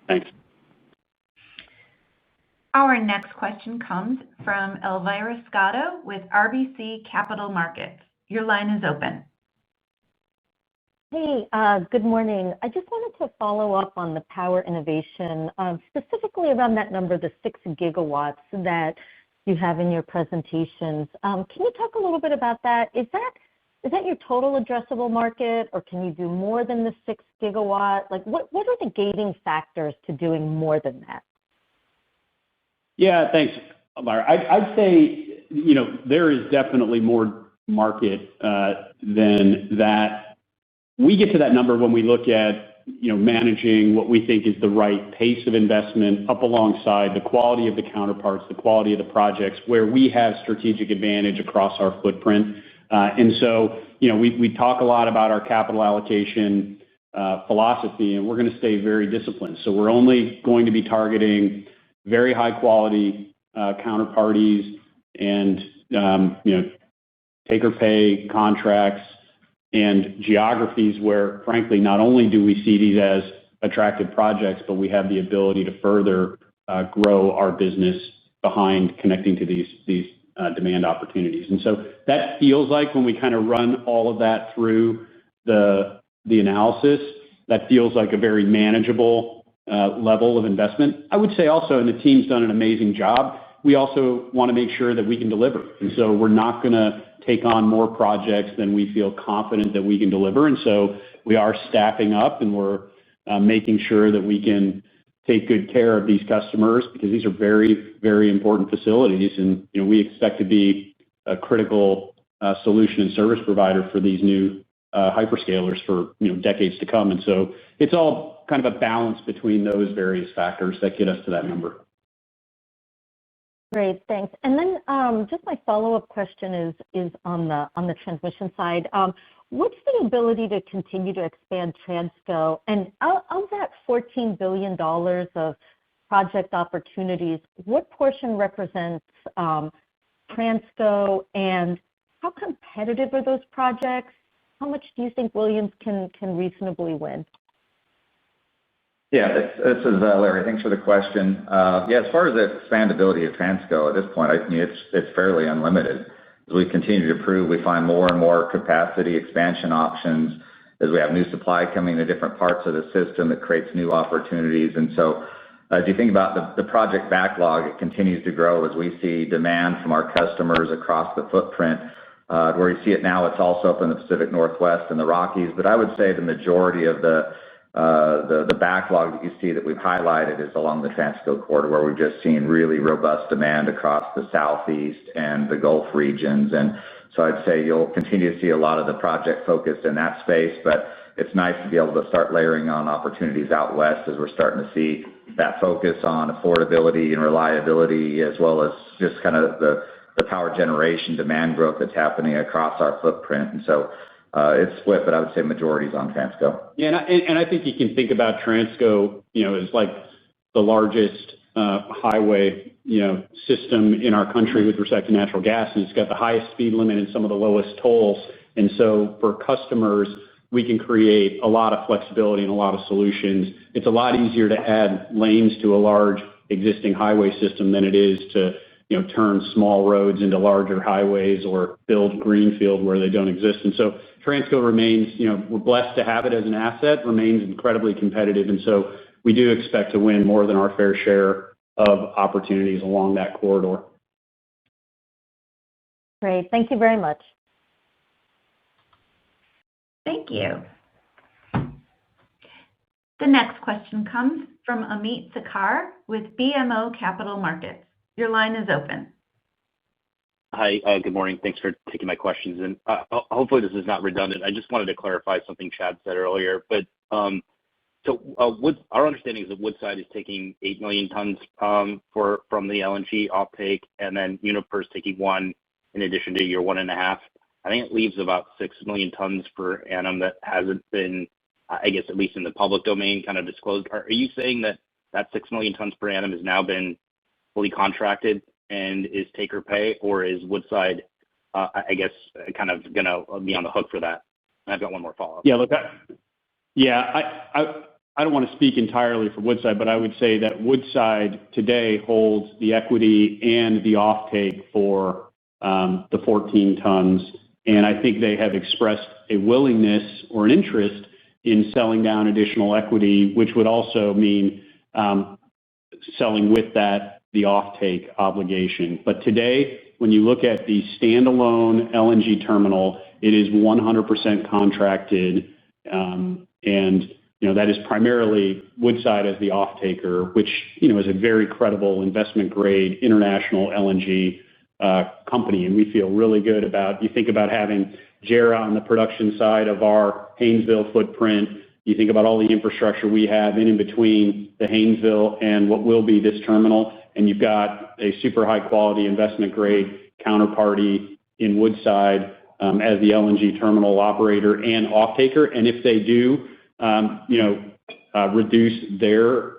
Thanks. Our next question comes from Elvira Scotto with RBC Capital Markets. Your line is open. Hey, good morning. I just wanted to follow up on the power innovation, specifically around that number, the 6 gigawatts that you have in your presentations. Can you talk a little bit about that? Is that your total addressable market, or can you do more than the 6 gigawatt? Like, what are the gating factors to doing more than that? Yeah, thanks, Elvira. I'd say, there is definitely more market than that. We get to that number when we look at managing what we think is the right pace of investment up alongside the quality of the counterparts, the quality of the projects where we have strategic advantage across our footprint. We talk a lot about our capital allocation philosophy, and we're going to stay very disciplined. We're only going to be targeting very high-quality counterparties and take-or-pay contracts and geographies where, frankly, not only do we see these as attractive projects, but we have the ability to further grow our business behind connecting to these demand opportunities. That feels like when we kind of run all of that through the analysis, that feels like a very manageable level of investment. I would say also, and the team's done an amazing job, we also want to make sure that we can deliver. We're not going to take on more projects than we feel confident that we can deliver. We are staffing up, and we're making sure that we can take good care of these customers because these are very, very important facilities. We expect to be a critical solution and service provider for these new hyperscalers for decades to come. It's all kind of a balance between those various factors that get us to that number. Great, thanks. Just my follow-up question is on the transmission side. What's the ability to continue to expand Transco? And of that $14 billion of project opportunities, what portion represents Transco, and how competitive are those projects? How much do you think Williams can reasonably win? Yeah, this is Larry. Thanks for the question. As far as the expandability of Transco at this point, I think it's fairly unlimited. As we continue to prove, we find more and more capacity expansion options as we have new supply coming to different parts of the system that creates new opportunities. As you think about the project backlog, it continues to grow as we see demand from our customers across the footprint. Where you see it now, it's also up in the Pacific Northwest and the Rockies. I would say the majority of the backlog that you see that we've highlighted is along the Transco corridor, where we've just seen really robust demand across the Southeast and the Gulf regions. I'd say you'll continue to see a lot of the project focus in that space, but it's nice to be able to start layering on opportunities out west as we're starting to see that focus on affordability and reliability, as well as just kind of the power generation demand growth that's happening across our footprint. It's split, but I would say majority is on Transco. Yeah, and I think you can think about Transco, as like the largest highway, system in our country with respect to natural gas, and it's got the highest speed limit and some of the lowest tolls. For customers, we can create a lot of flexibility and a lot of solutions. It's a lot easier to add lanes to a large existing highway system than it is to turn small roads into larger highways or build greenfield where they don't exist. Transco remains, we're blessed to have it as an asset, remains incredibly competitive. We do expect to win more than our fair share of opportunities along that corridor. Great. Thank you very much. Thank you. The next question comes from Ameet Thakkar with BMO Capital Markets. Your line is open. Hi, good morning. Thanks for taking my questions. Hopefully this is not redundant. I just wanted to clarify something Chad said earlier. Our understanding is that Woodside is taking 8 million tons from the LNG offtake, and then Uniper is taking 1 in addition to your 1.5. I think it leaves about 6 million tons per annum that hasn't been, I guess, at least in the public domain, kind of disclosed. Are you saying that 6 million tons per annum has now been fully contracted and is take or pay, or is Woodside, I guess, kind of going to be on the hook for that? I've got one more follow-up. Yeah, look, I don't want to speak entirely for Woodside, but I would say that Woodside today holds the equity and the offtake for the 14 tons. I think they have expressed a willingness or an interest in selling down additional equity, which would also mean selling with that the offtake obligation. Today, when you look at the standalone LNG terminal, it is 100% contracted. That is primarily Woodside as the offtaker, which is a very credible investment-grade international LNG company. We feel really good about, you think about having JERA on the production side of our Haynesville footprint, You think about all the infrastructure we have in between the Haynesville and what will be this terminal, and you've got a super high-quality investment-grade counterparty in Woodside as the LNG terminal operator and offtaker. And if they do reduce their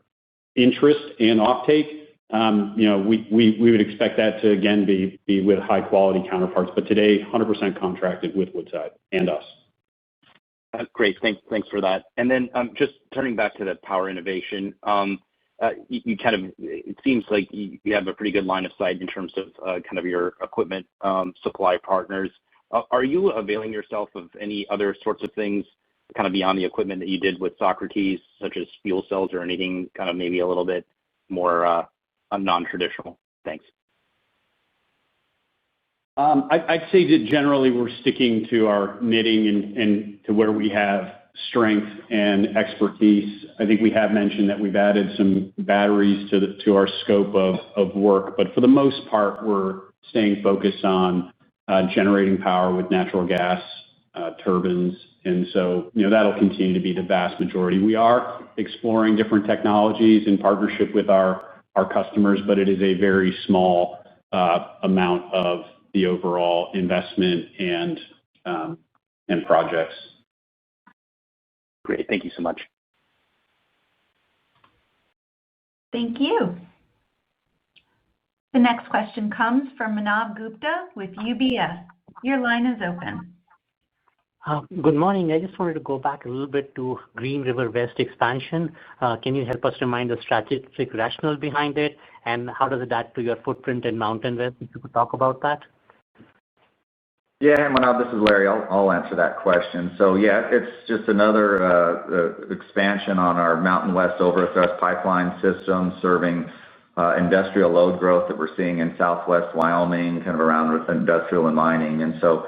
interest in offtake, we would expect that to, again, be with high-quality counterparts. But today, 100% contracted with Woodside and us. Great. Thanks for that. And then just turning back to the power innovation, you kind of, it seems like you have a pretty good line of sight in terms of kind of your equipment supply partners. Are you availing yourself of any other sorts of things kind of beyond the equipment that you did with Socrates, such as fuel cells or anything kind of maybe a little bit more non-traditional? Thanks. I'd say that generally we're sticking to our knitting and to where we have strength and expertise. I think we have mentioned that we've added some batteries to our scope of work, but for the most part, we're staying focused on generating power with natural gas turbines. And so that'll continue to be the vast majority. We are exploring different technologies in partnership with our customers, but it is a very small amount of the overall investment and projects. Great. Thank you so much. Thank you. The next question comes from Manav Gupta with UBS. Your line is open. Good morning. I just wanted to go back a little bit to Green River West expansion. Can you help us remind the strategic rationale behind it, and how does it add to your footprint in Mountain West? If you could talk about that. Yeah, Manav, this is Larry. I'll answer that question. So yeah, it's just another expansion on our Mountain West overthrust pipeline system serving industrial load growth that we're seeing in Southwest Wyoming, kind of around industrial and mining. And so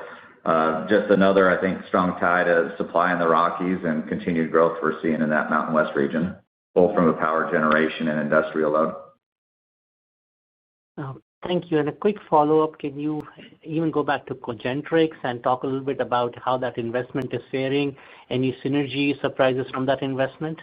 just another, I think, strong tie to supply in the Rockies and continued growth we're seeing in that Mountain West region, both from a power generation and industrial load. Thank you. And a quick follow-up, can you even go back to Cogentrix and talk a little bit about how that investment is faring? Any synergy surprises from that investment?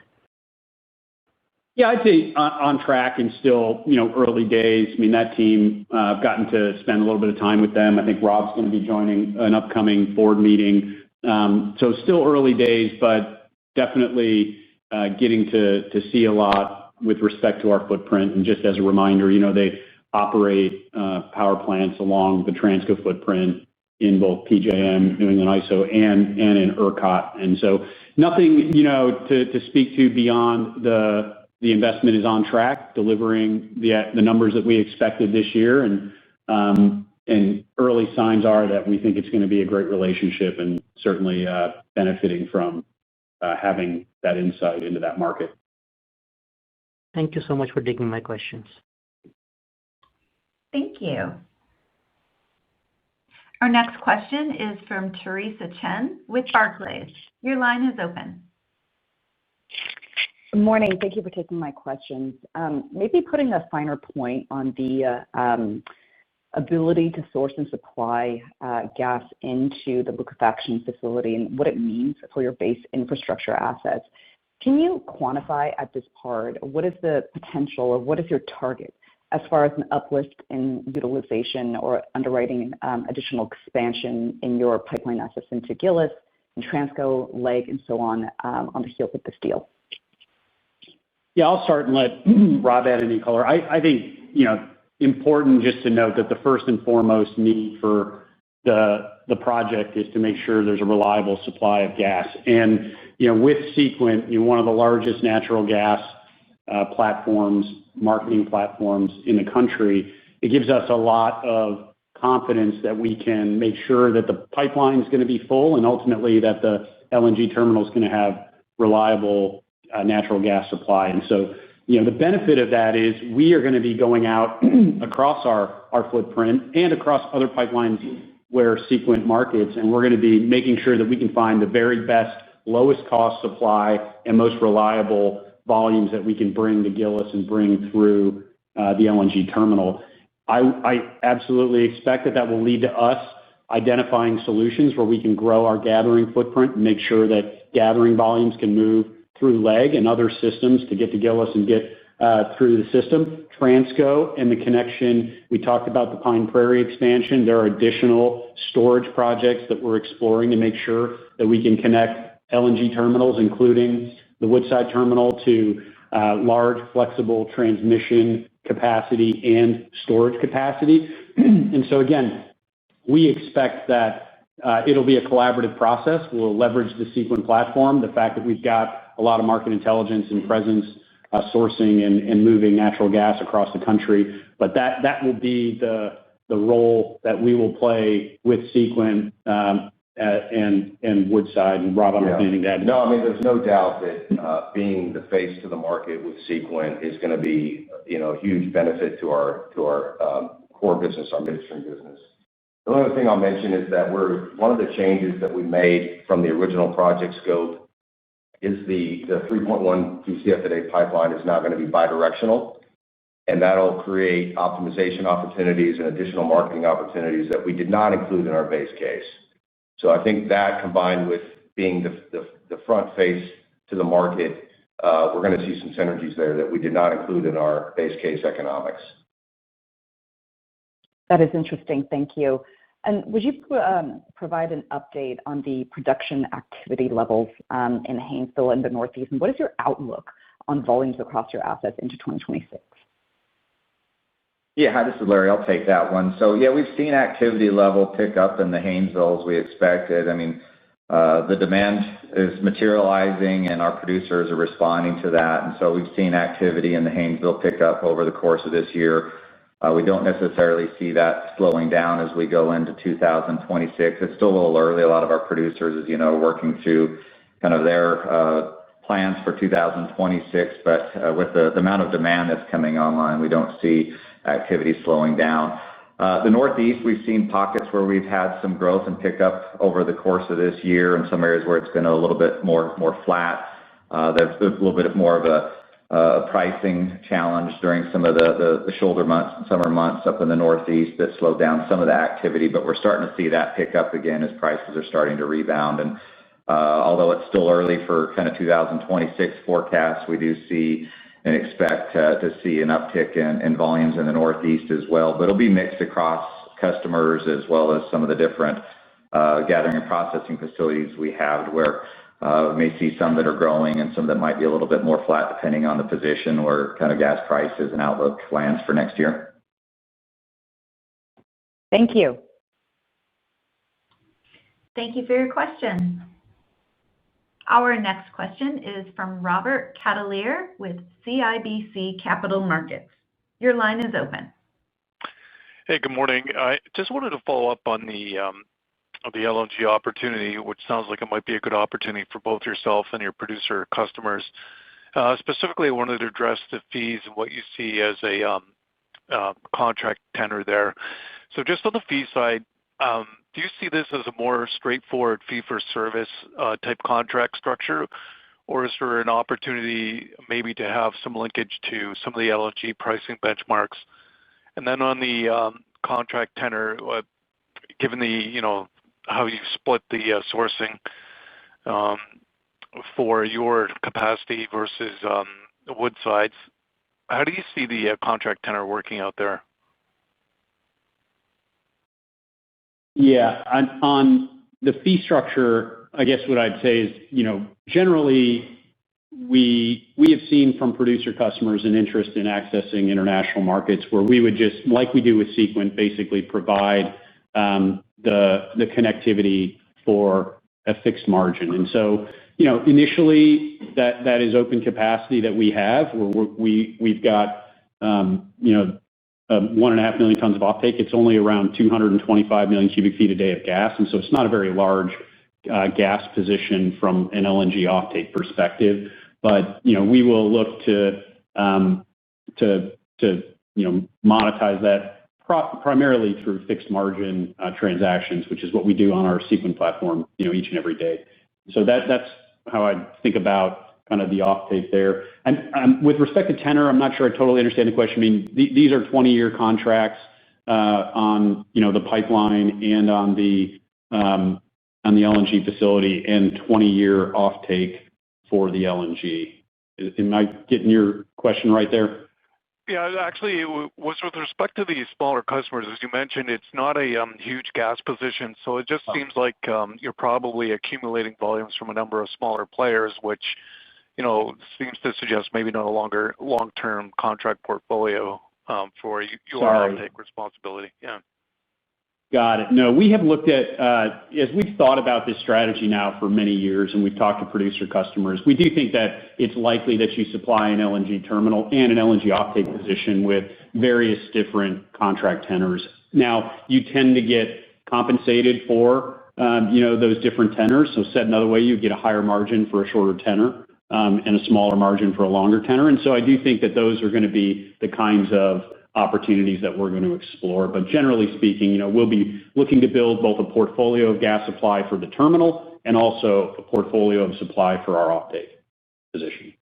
Yeah, I'd say on track and still early days. I mean, that team, I've gotten to spend a little bit of time with them. I think Rob's going to be joining an upcoming board meeting. So still early days, but definitely getting to see a lot with respect to our footprint. And just as a reminder, they operate power plants along the Transco footprint in both PJM, New England ISO, and in ERCOT. And so nothing to speak to beyond the investment is on track, delivering the numbers that we expected this year. And early signs are that we think it's going to be a great relationship and certainly benefiting from having that insight into that market. Thank you so much for taking my questions. Thank you. Our next question is from Theresa Chen with Barclays. Your line is open. Good morning. Thank you for taking my questions. Maybe putting a finer point on the ability to source and supply gas into the liquefaction facility and what it means for your base infrastructure assets. Can you quantify at this part what is the potential or what is your target as far as an uplift in utilization or underwriting additional expansion in your pipeline assets into Gillis and Transco, Lake, and so on the heels of this deal? Yeah, I'll start and let Rob add any color. I think, important just to note that the first and foremost need for the project is to make sure there's a reliable supply of gas. And, with Sequent, one of the largest natural gas platforms, marketing platforms in the country, it gives us a lot of confidence that we can make sure that the pipeline is going to be full and ultimately that the LNG terminal is going to have reliable natural gas supply. And so, the benefit of that is we are going to be going out across our footprint and across other pipelines where Sequent markets, and we're going to be making sure that we can find the very best, lowest cost supply and most reliable volumes that we can bring to Gillis and bring through the LNG terminal. I absolutely expect that will lead to us identifying solutions where we can grow our gathering footprint and make sure that gathering volumes can move through LEG and other systems to get to Gillis and get through the system. Transco and the connection, we talked about the Pine Prairie expansion. There are additional storage projects that we're exploring to make sure that we can connect LNG terminals, including the Woodside terminal, to large flexible transmission capacity and storage capacity. And so again, we expect that it'll be a collaborative process. We'll leverage the Sequent platform, the fact that we've got a lot of market intelligence and presence sourcing and moving natural gas across the country. But that will be the role that we will play with Sequent and Woodside. And Rob, I'm anything to add. No, I mean, there's no doubt that being the face to the market with Sequent is going to be a huge benefit to our core business, our midstream business. The only other thing I'll mention is that one of the changes that we made from the original project scope is the 3.1 BCF a day pipeline is now going to be bidirectional, and that'll create optimization opportunities and additional marketing opportunities that we did not include in our base case. So I think that combined with being the front face to the market, we're going to see some synergies there that we did not include in our base case economics. That is interesting. Thank you. And would you provide an update on the production activity levels in Haynesville and the Northeast? And what is your outlook on volumes across your assets into 2026? Yeah, hi, this is Larry. I'll take that one. So, yeah, we've seen activity level pick up in the Haynesville as we expected. I mean, the demand is materializing and our producers are responding to that. And so we've seen activity in the Haynesville pick up over the course of this year. We don't necessarily see that slowing down as we go into 2026. It's still a little early. A lot of our producers, as you know, are working through kind of their plans for 2026. But with the amount of demand that's coming online, we don't see activity slowing down. The Northeast, we've seen pockets where we've had some growth and pickup over the course of this year, in some areas where it's been a little bit more flat. There's a little bit more of a pricing challenge during some of the shoulder months and summer months up in the Northeast that slowed down some of the activity, but we're starting to see that pick up again as prices are starting to rebound. And although it's still early for kind of 2026 forecasts, we do see and expect to see an uptick in volumes in the Northeast as well. But it'll be mixed across customers as well as some of the different gathering and processing facilities we have, where we may see some that are growing and some that might be a little bit more flat depending on the position where kind of gas prices and outlook lands for next year. Thank you. Thank you for your question. Our next question is from Robert Catellier with CIBC Capital Markets. Your line is open. Hey, good morning. I just wanted to follow up on the LNG opportunity, which sounds like it might be a good opportunity for both yourself and your producer customers. Specifically, I wanted to address the fees and what you see as a contract tenor there. So just on the fee side, do you see this as a more straightforward fee-for-service type contract structure, or is there an opportunity maybe to have some linkage to some of the LNG pricing benchmarks? And then on the contract tenor, given the how you split the sourcing for your capacity versus Woodside's, how do you see the contract tenor working out there? Yeah, on the fee structure, I guess what I'd say is, generally, we have seen from producer customers an interest in accessing international markets where we would just, like we do with Sequent, basically provide the connectivity for a fixed margin. And so, initially, that is open capacity that we have. We've got 1.5 million tons of offtake. It's only around 225 million cubic feet a day of gas. And so it's not a very large gas position from an LNG offtake perspective. But, we will look to monetize that primarily through fixed margin transactions, which is what we do on our Sequent platform, each and every day. So that's how I think about kind of the offtake there. And with respect to tenor, I'm not sure I totally understand the question. I mean, these are 20-year contracts on the pipeline and on the on the LNG facility and 20-year offtake for the LNG. Am I getting your question right there? Yeah, actually, it was with respect to the smaller customers. As you mentioned, it's not a huge gas position, so it just seems like you're probably accumulating volumes from a number of smaller players, which seems to suggest maybe not a long-term contract portfolio for your offtake responsibility. Yeah. Got it. No, we have looked at, as we've thought about this strategy now for many years, and we've talked to producer customers, we do think that it's likely that you supply an LNG terminal and an LNG offtake position with various different contract tenors. Now, you tend to get compensated for those different tenors. So said another way, you get a higher margin for a shorter tenor and a smaller margin for a longer tenor. And so I do think that those are going to be the kinds of opportunities that we're going to explore. But generally speaking, we'll be looking to build both a portfolio of gas supply for the terminal and also a portfolio of supply for our offtake position.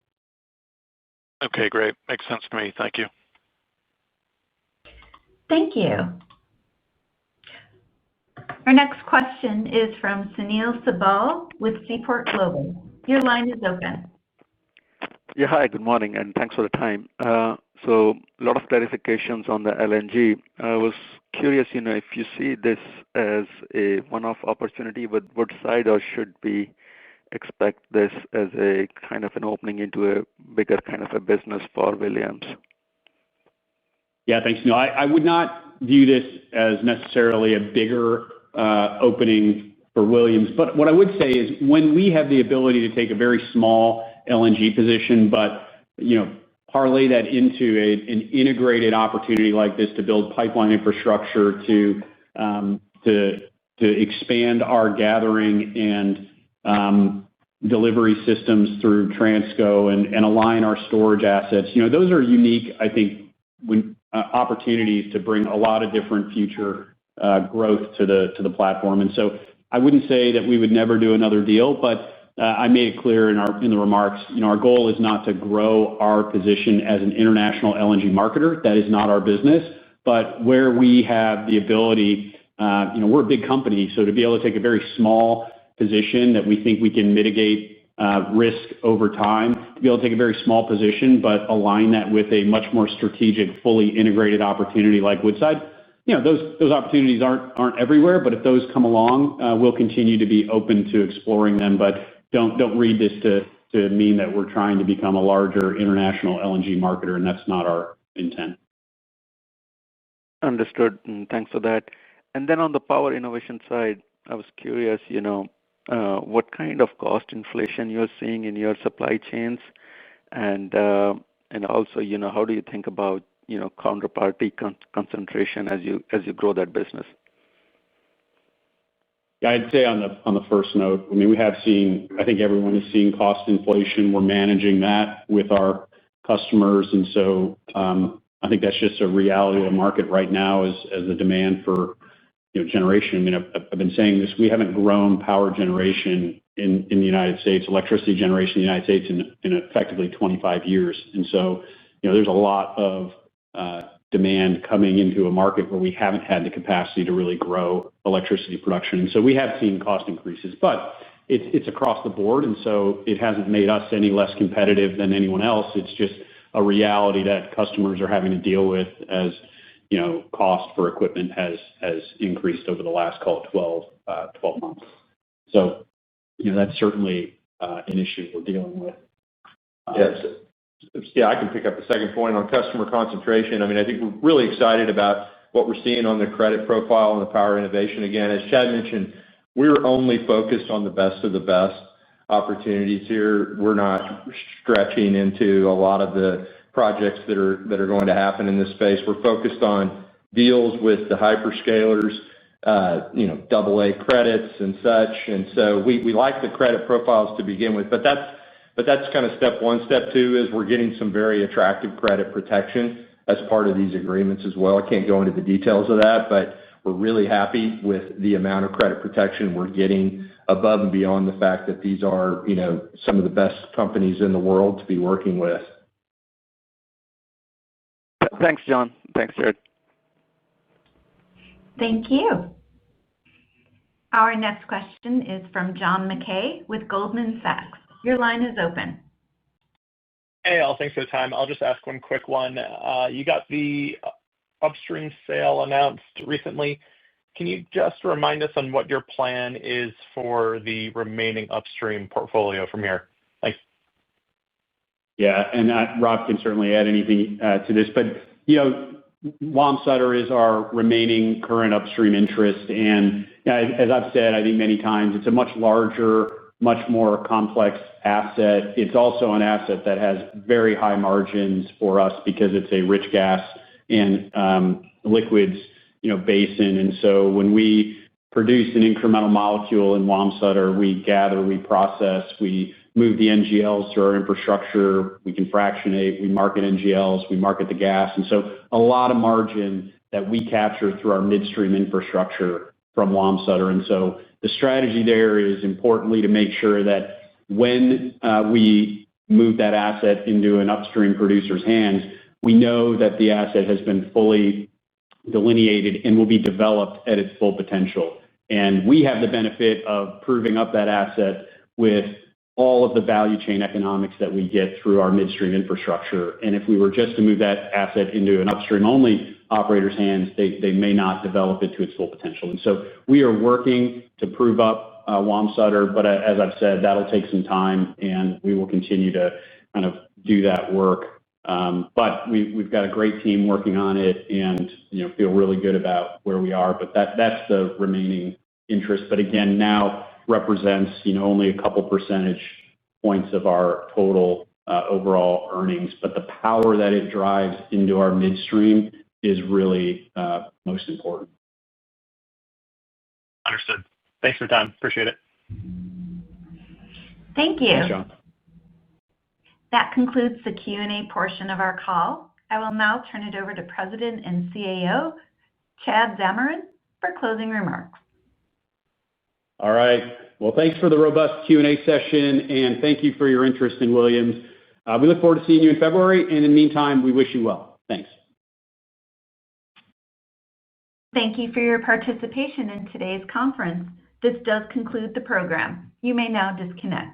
Okay, great. Makes sense to me. Thank you. Thank you. Our next question is from Sunil Sibal with Seaport Global. Your line is open. Yeah, hi, good morning, and thanks for the time. So a lot of clarifications on the LNG. I was curious, if you see this as a one-off opportunity with Woodside, or should we expect this as a kind of an opening into a bigger kind of a business for Williams? Yeah, thanks, Neil. I would not view this as necessarily a bigger opening for Williams. But what I would say is when we have the ability to take a very small LNG position, but parlay that into an integrated opportunity like this to build pipeline infrastructure, to expand our gathering and delivery systems through Transco and align our storage assets. Those are unique, I think, opportunities to bring a lot of different future growth to the platform. And so I wouldn't say that we would never do another deal, but I made it clear in the remarks, our goal is not to grow our position as an international LNG marketer. That is not our business. But where we have the ability, we're a big company, so to be able to take a very small position that we think we can mitigate risk over time, to be able to take a very small position, but align that with a much more strategic, fully integrated opportunity like Woodside. Those opportunities aren't everywhere, but if those come along, we'll continue to be open to exploring them. But don't read this to mean that we're trying to become a larger international LNG marketer, and that's not our intent. Understood, and thanks for that. And then on the power innovation side, I was curious, what kind of cost inflation you're seeing in your supply chains, and also, how do you think about counterparty concentration as you grow that business? Yeah, I'd say on the first note, we have seen, I think everyone is seeing cost inflation. We're managing that with our customers. And so I think that's just a reality of the market right now as the demand for generation. I've been saying this, we haven't grown power generation in the United States, electricity generation in the United States in effectively 25 years. And so there's a lot of demand coming into a market where we haven't had the capacity to really grow electricity production. And so we have seen cost increases, but it's across the board. And so it hasn't made us any less competitive than anyone else. It's just a reality that customers are having to deal with as cost for equipment has increased over the last, call it 12 months. So that's certainly an issue we're dealing with. Yes. Yeah, I can pick up the second point on customer concentration. I think we're really excited about what we're seeing on the credit profile and the power innovation. Again, as Chad mentioned, we're only focused on the best of the best opportunities here. We're not stretching into a lot of the projects that are going to happen in this space. We're focused on deals with the hyperscalers, AA credits and such. And so we like the credit profiles to begin with, but that's kind of step one. Step two is we're getting some very attractive credit protection as part of these agreements as well. I can't go into the details of that, but we're really happy with the amount of credit protection we're getting above and beyond the fact that these are, some of the best companies in the world to be working with. Thanks, John. Thanks, Jared. Thank you. Our next question is from John Mackay with Goldman Sachs. Your line is open. Hey, all. Thanks for the time. I'll just ask one quick one. You got the upstream sale announced recently. Can you just remind us on what your plan is for the remaining upstream portfolio from here? Thanks. Yeah, and Rob can certainly add anything to this, but Wamsutter is our remaining current upstream interest. And as I've said, I think many times, it's a much larger, much more complex asset. It's also an asset that has very high margins for us because it's a rich gas and liquids basin. And so when we produce an incremental molecule in Wamsutter, we gather, we process, we move the NGLs through our infrastructure, we can fractionate, we market NGLs, we market the gas. And so a lot of margin that we capture through our midstream infrastructure from Wamsutter. And so the strategy there is importantly to make sure that when we move that asset into an upstream producer's hands, we know that the asset has been fully delineated and will be developed at its full potential. And we have the benefit of proving up that asset with all of the value chain economics that we get through our midstream infrastructure. And if we were just to move that asset into an upstream-only operator's hands, they may not develop it to its full potential. And so we are working to prove up Wamsutter, but as I've said, that'll take some time, and we will continue to kind of do that work. But we've got a great team working on it and feel really good about where we are. But that's the remaining interest. But again, now represents only a couple percentage points of our total overall earnings. But the power that it drives into our midstream is really most important. Understood. Thanks for your time. Appreciate it. Thank you. Thanks, John. That concludes the Q&A portion of our call. I will now turn it over to President and CAO, Chad Zamarin, for closing remarks. All right. Well, thanks for the robust Q&A session, and thank you for your interest in Williams. We look forward to seeing you in February, and in the meantime, we wish you well. Thanks. Thank you for your participation in today's conference. This does conclude the program. You may now disconnect.